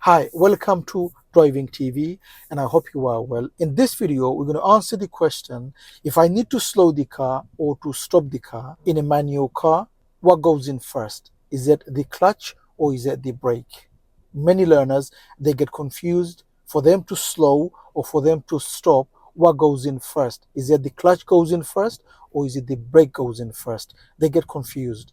Hi, welcome to Driving TV, and I hope you are well. In this video, we're going to answer the question, if I need to slow the car or to stop the car in a manual car, what goes in first? Is it the clutch or is it the brake? Many learners, they get confused. For them to slow or for them to stop, what goes in first? Is it the clutch goes in first or is it the brake goes in first? They get confused.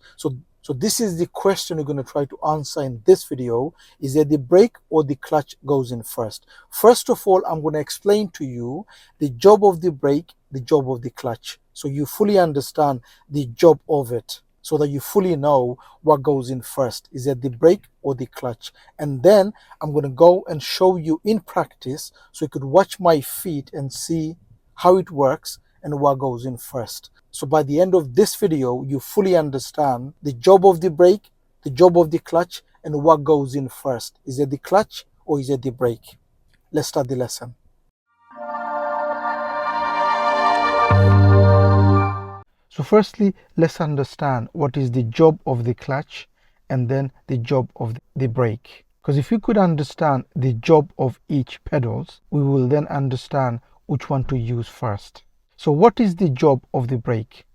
So this is the question we're going to try to answer in this video. Is it the brake or the clutch goes in first? First of all, I'm going to explain to you the job of the brake, the job of the clutch, so you fully understand the job of it, so that you fully know what goes in first. Is it the brake or the clutch? And then I'm going to go and show you in practice so you could watch my feet and see how it works and what goes in first. So by the end of this video, you fully understand the job of the brake, the job of the clutch, and what goes in first. Is it the clutch or is it the brake? Let's start the lesson. So firstly, let's understand what is the job of the clutch and then the job of the brake. Because if you could understand the job of each pedals, we will then understand which one to use first. So what is the job of the brake?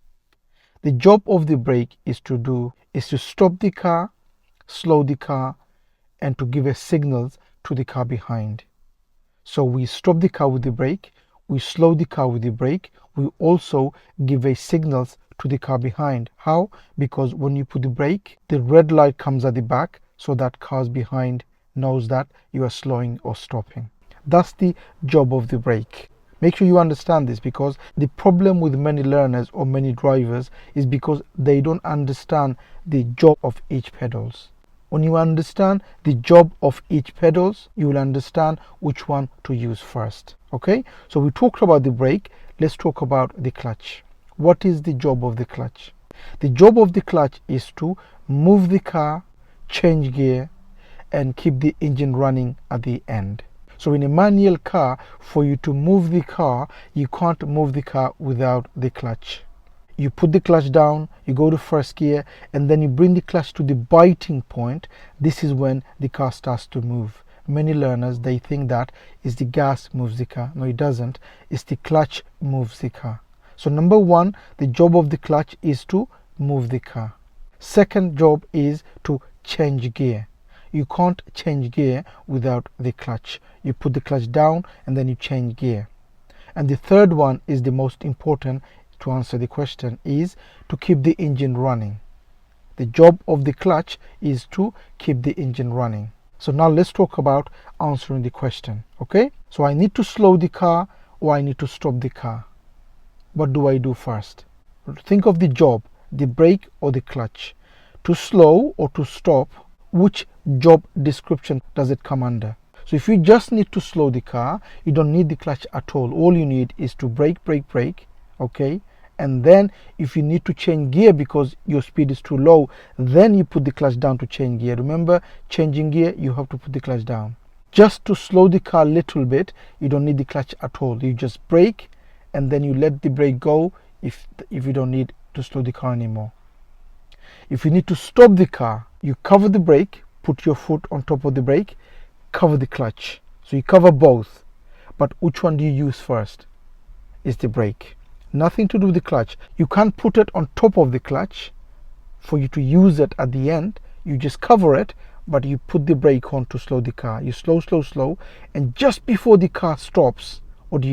The job of the brake is to stop the car, slow the car, and to give a signals to the car behind. So we stop the car with the brake, we slow the car with the brake, we also give a signals to the car behind. How? Because when you put the brake, the red light comes at the back so that cars behind knows that you are slowing or stopping. That's the job of the brake. Make sure you understand this, because the problem with many learners or many drivers is because they don't understand the job of each pedals. When you understand the job of each pedals, you will understand which one to use first. Okay, so we talked about the brake. Let's talk about the clutch. What is the job of the clutch? The job of the clutch is to move the car, change gear, and keep the engine running at the end. So in a manual car, for you to move the car, you can't move the car without the clutch. You put the clutch down, you go to first gear, and then you bring the clutch to the biting point. This is when the car starts to move. Many learners, they think that is the gas moves the car. No, it doesn't. It's the clutch moves the car. So number one, the job of the clutch is to move the car. Second job is to change gear. You can't change gear without the clutch. You put the clutch down and then you change gear. And the third one is the most important to answer the question, is to keep the engine running. The job of the clutch is to keep the engine running. So now let's talk about answering the question. Okay, so I need to slow the car or I need to stop the car. What do I do first? Think of the job, the brake or the clutch. To slow or to stop, which job description does it come under? So if you just need to slow the car, you don't need the clutch at all. All you need is to brake, okay? And then if you need to change gear because your speed is too low, then you put the clutch down to change gear. Remember, changing gear, you have to put the clutch down. Just to slow the car a little bit, you don't need the clutch at all. You just brake and then you let the brake go if you don't need to slow the car anymore. If you need to stop the car, you cover the brake, put your foot on top of the brake, cover the clutch. So you cover both. But which one do you use first? It's the brake. Nothing to do with the clutch. You can't put it on top of the clutch for you to use it at the end. You just cover it, but you put the brake on to slow the car. You slow, and just before the car stops, what do?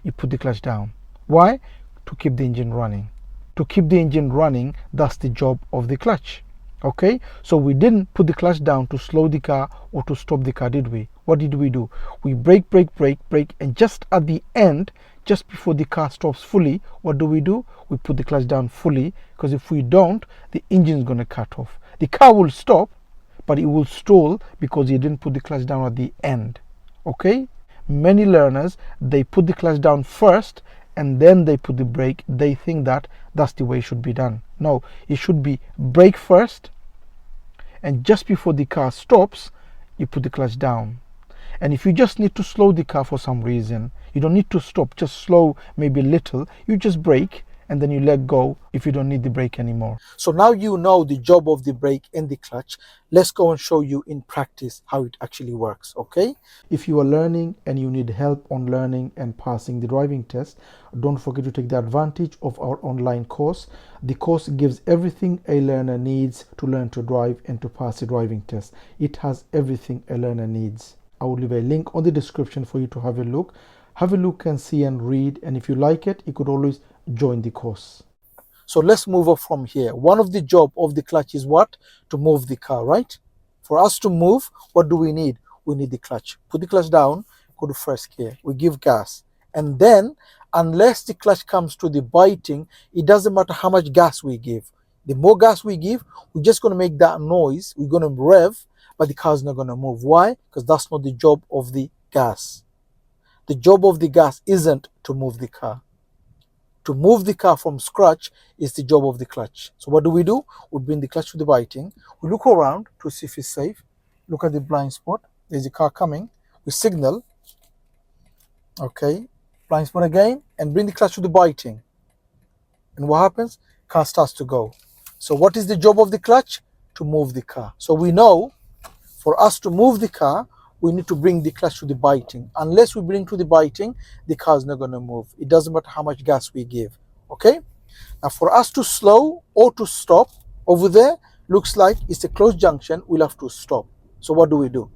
You put the clutch down. Why? To keep the engine running. To keep the engine running, that's the job of the clutch. Okay, so we didn't put the clutch down to slow the car or to stop the car, did we? What did we do? We brake, and just at the end, just before the car stops fully, what do? We put the clutch down fully, because if we don't, the engine is going to cut off. The car will stop, but it will stall because you didn't put the clutch down at the end. Okay, many learners, they put the clutch down first and then they put the brake. They think that that's the way it should be done. No, it should be brake first, and just before the car stops, you put the clutch down. And if you just need to slow the car for some reason, you don't need to stop, just slow maybe a little, you just brake and then you let go if you don't need the brake anymore. So now you know the job of the brake and the clutch. Let's go and show you in practice how it actually works, okay? If you are learning and you need help on learning and passing the driving test, don't forget to take the advantage of our online course. The course gives everything a learner needs to learn to drive and to pass the driving test. It has everything a learner needs. I will leave a link on the description for you to have a look. Have a look and see and read, and if you like it, you could always join the course. So let's move up from here. One of the job of the clutch is what? To move the car, right? For us to move, what do we need? We need the clutch. Put the clutch down, go to first gear. We give gas. And then, unless the clutch comes to the biting, it doesn't matter how much gas we give. The more gas we give, we're just going to make that noise. We're going to rev, but the car's not going to move. Why? Because that's not the job of the gas. The job of the gas isn't to move the car. To move the car from scratch is the job of the clutch. So what do? We bring the clutch to the biting. We look around to see if it's safe. Look at the blind spot. There's a car coming. We signal. Okay. Blind spot again. And bring the clutch to the biting. And what happens? Car starts to go. So what is the job of the clutch? To move the car. So we know for us to move the car, we need to bring the clutch to the biting. Unless we bring to the biting, the car is not going to move. It doesn't matter how much gas we give. Okay? Now for us to slow or to stop, over there, looks like it's a closed junction. We'll have to stop. So what do?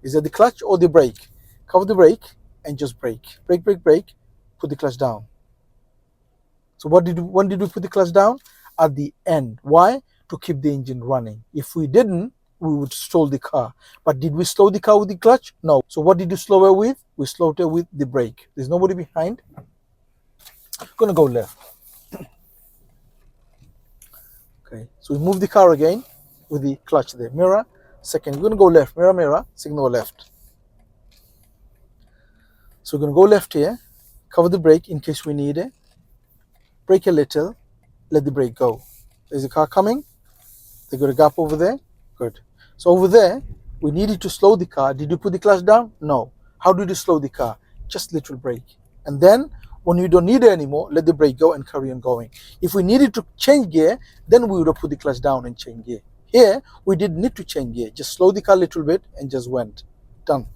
Is it the clutch or the brake? Cover the brake and just brake. Brake, brake, brake. Put the clutch down. So when did we put the clutch down? At the end. Why? To keep the engine running. If we didn't, we would slow the car. But did we slow the car with the clutch? No. So what did you slow her with? We slowed her with the brake. There's nobody behind. I'm gonna go left. Okay. So we move the car again with the clutch there. Mirror. Second. We're gonna go left. Mirror, mirror. Signal left. So we're gonna go left here. Cover the brake in case we need it. Brake a little. Let the brake go. There's a car coming. They got a gap over there. Good. So over there, we needed to slow the car. Did you put the clutch down? No. How did you slow the car? Just little brake. And then, when you don't need it anymore, let the brake go and carry on going. If we needed to change gear, then we would have put the clutch down and change gear. Here, we didn't need to change gear. Just slow the car a little bit and just went. Done.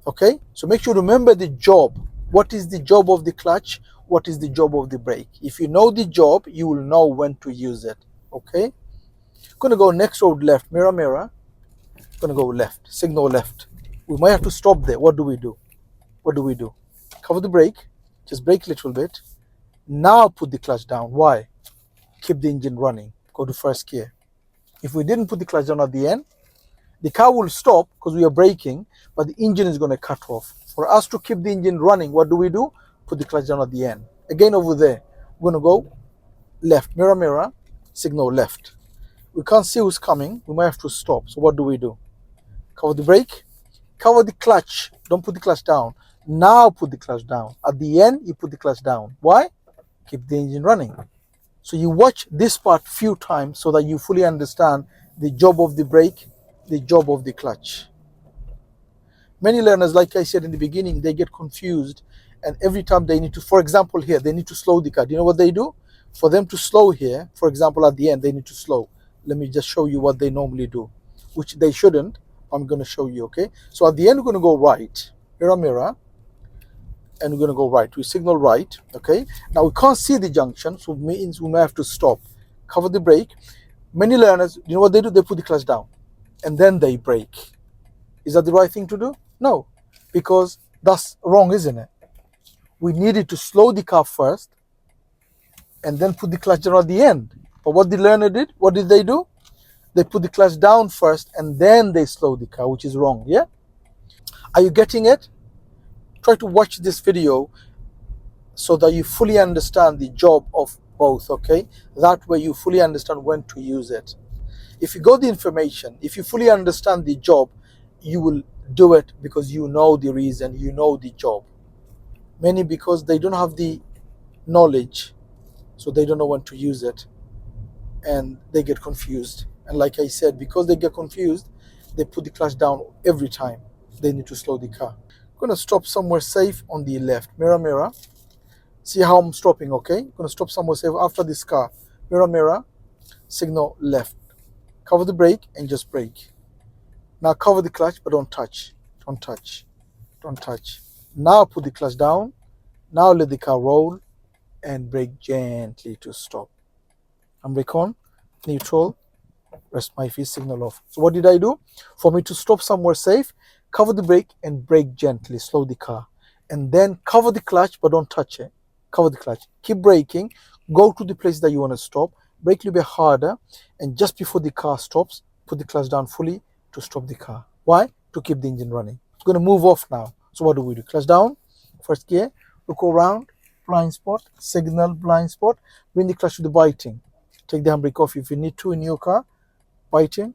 Okay? So make sure to remember the job. What is the job of the clutch? What is the job of the brake? If you know the job, you will know when to use it. Okay? Gonna go next road left, mirror, mirror. Gonna go left, signal left. We might have to stop there. What do? What do? Cover the brake, just brake a little bit. Now put the clutch down. Why? Keep the engine running. Go to first gear. If we didn't put the clutch down at the end, the car will stop because we are braking, but the engine is gonna cut off. For us to keep the engine running, what do? Put the clutch down at the end. Again over there, we're gonna go left, mirror, mirror, signal left. We can't see who's coming. We might have to stop. So what do? Cover the brake. Cover the clutch. Don't put the clutch down. Now put the clutch down. At the end, you put the clutch down. Why? Keep the engine running. So you watch this part few times so that you fully understand the job of the brake, the job of the clutch. Many learners, like I said in the beginning, they get confused. And every time they need to, for example here, they need to slow the car. Do you know what they do? For them to slow here, for example, at the end, they need to slow. Let me just show you what they normally do, which they shouldn't. I'm going to show you, okay? So at the end, we're going to go right. Mirror, mirror. And we're going to go right. We signal right, okay? Now, we can't see the junction, so it means we may have to stop. Cover the brake. Many learners, you know what they do? They put the clutch down, and then they brake. Is that the right thing to do? No, because that's wrong, isn't it? We needed to slow the car first, and then put the clutch down at the end. But what the learner did, what did they do? They put the clutch down first and then they slow the car, which is wrong, yeah? Are you getting it? Try to watch this video so that you fully understand the job of both, okay? That way you fully understand when to use it. If you got the information, if you fully understand the job, you will do it because you know the reason, you know the job. Many because they don't have the knowledge, so they don't know when to use it. And they get confused. And like I said, because they get confused, they put the clutch down every time they need to slow the car. I'm going to stop somewhere safe on the left. Mirror, mirror. See how I'm stopping, okay? I'm gonna stop somewhere safe after this car. Mirror, mirror, signal left. Cover the brake and just brake. Now cover the clutch, but don't touch. Don't touch. Don't touch. Now put the clutch down. Now let the car roll and brake gently to stop. I'm brake on, neutral, rest my feet, signal off. So what did I do? For me to stop somewhere safe, cover the brake and brake gently, slow the car. And then cover the clutch, but don't touch it. Cover the clutch. Keep braking. Go to the place that you want to stop. Brake a little bit harder. And just before the car stops, put the clutch down fully to stop the car. Why? To keep the engine running. It's going to move off now. So what do? Clutch down, first gear, look around, blind spot, signal, blind spot. Bring the clutch to the biting. Take the handbrake off if you need to in your car. Biting.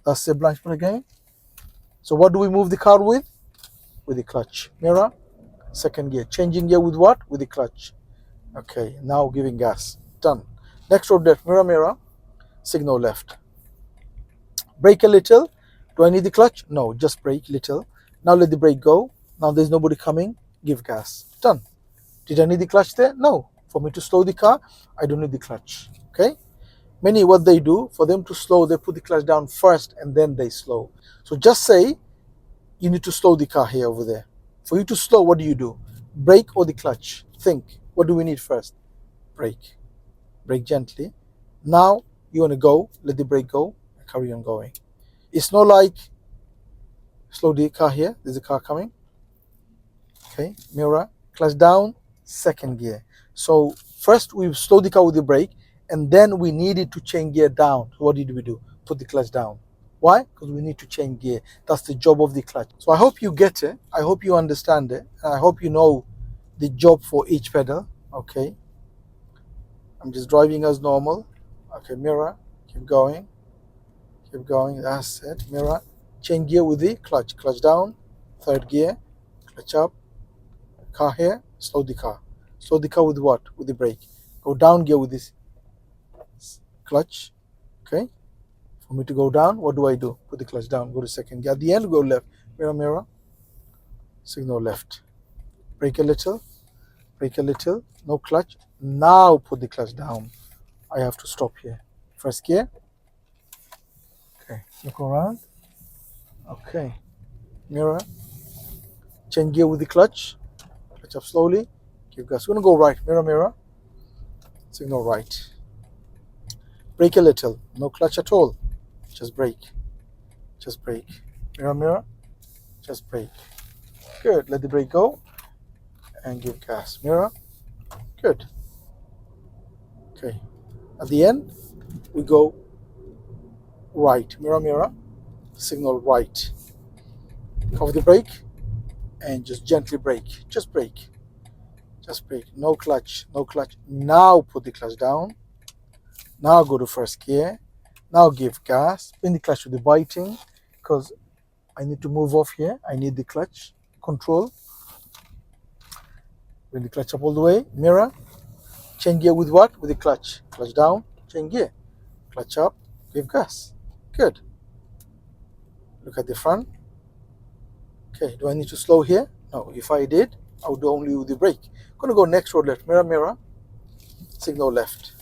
That's the blind spot again. So what do we move the car with? With the clutch. Mirror, second gear. Changing gear with what? With the clutch. Okay, now giving gas. Done. Next road left. Mirror, mirror. Signal left. Brake a little. Do I need the clutch? No, just brake little. Now let the brake go. Now there's nobody coming. Give gas. Done. Did I need the clutch there? No. For me to slow the car, I don't need the clutch. Okay? Many, what they do, for them to slow, they put the clutch down first and then they slow. So just say you need to slow the car here over there. For you to slow, what do? Brake or the clutch? Think. What do we need first? Brake. Brake gently. Now you want to go, let the brake go, and carry on going. It's not like slow the car here. There's a car coming. Okay, mirror, clutch down, second gear. So first we slow the car with the brake, and then we needed to change gear down. So what did we do? Put the clutch down. Why? Because we need to change gear. That's the job of the clutch. So I hope you get it. I hope you understand it. And I hope you know the job for each pedal. Okay. I'm just driving as normal. Okay, mirror, keep going. Keep going. That's it. Mirror. Change gear with the clutch. Clutch down. Third gear. Clutch up. Car here. Slow the car. Slow the car with what? With the brake. Go down gear with this clutch. Okay. For me to go down, what do? Put the clutch down. Go to second gear. At the end, go left. Mirror, mirror. Signal left. Brake a little. Brake a little. No clutch. Now put the clutch down. I have to stop here. First gear. Okay. Look around. Okay. Mirror. Change gear with the clutch. Clutch up slowly. Give gas. We're going to go right. Mirror, mirror. Signal right. Brake a little. No clutch at all. Just brake. Just brake. Mirror, mirror. Just brake. Good. Let the brake go. And give gas. Mirror. Good. Okay. At the end, we go right. Mirror, mirror. Signal right. Cover the brake. And just gently brake. Just brake. Just brake. No clutch. No clutch. Now put the clutch down. Now go to first gear. Now give gas. Bring the clutch to the biting. Because I need to move off here. I need the clutch control. Bring the clutch up all the way. Mirror. Change gear with what? With the clutch. Clutch down. Change gear. Clutch up. Give gas. Good. Look at the front. Okay, do I need to slow here? No, if I did, I would do only with the brake. I'm going to go next road left. Mirror, mirror. Signal left.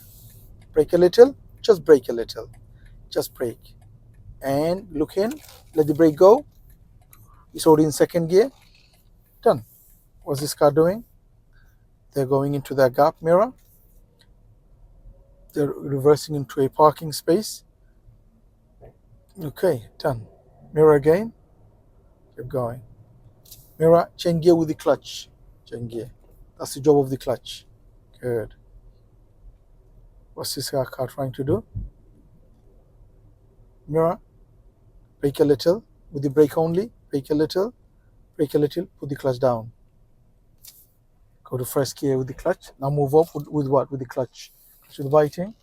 Brake a little. Just brake a little. Just brake. And look in. Let the brake go. It's already in second gear. Done. What's this car doing? They're going into that gap. Mirror. They're reversing into a parking space. Okay, done. Mirror again. Keep going. Mirror, change gear with the clutch. Change gear. That's the job of the clutch. Good. What's this car trying to do? Mirror. Brake a little. With the brake only. Brake a little. Brake a little. Put the clutch down. Go to first gear with the clutch. Now move up with what? With the clutch. Clutch with the biting.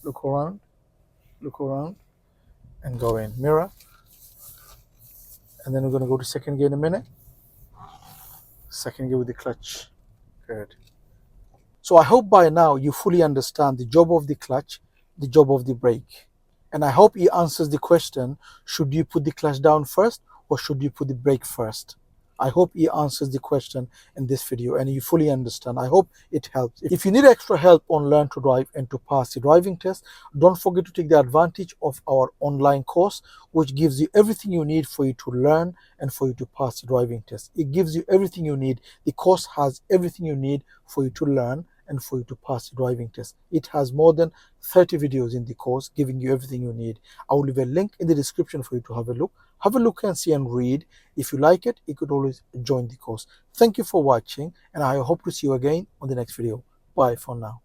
Look around. Look around. And go in. Mirror. And then we're going to go to second gear in a minute. Second gear with the clutch. Good. So I hope by now you fully understand the job of the clutch, the job of the brake. And I hope it answers the question, should you put the clutch down first or should you put the brake first? I hope he answers the question in this video and you fully understand. I hope it helps. If you need extra help on learn to drive and to pass the driving test, don't forget to take the advantage of our online course, which gives you everything you need for you to learn and for you to pass the driving test. It gives you everything you need. The course has everything you need for you to learn and for you to pass the driving test. It has more than 30 videos in the course giving you everything you need. I will leave a link in the description for you to have a look. Have a look and see and read. If you like it, you could always join the course. Thank you for watching, and I hope to see you again on the next video. Bye for now.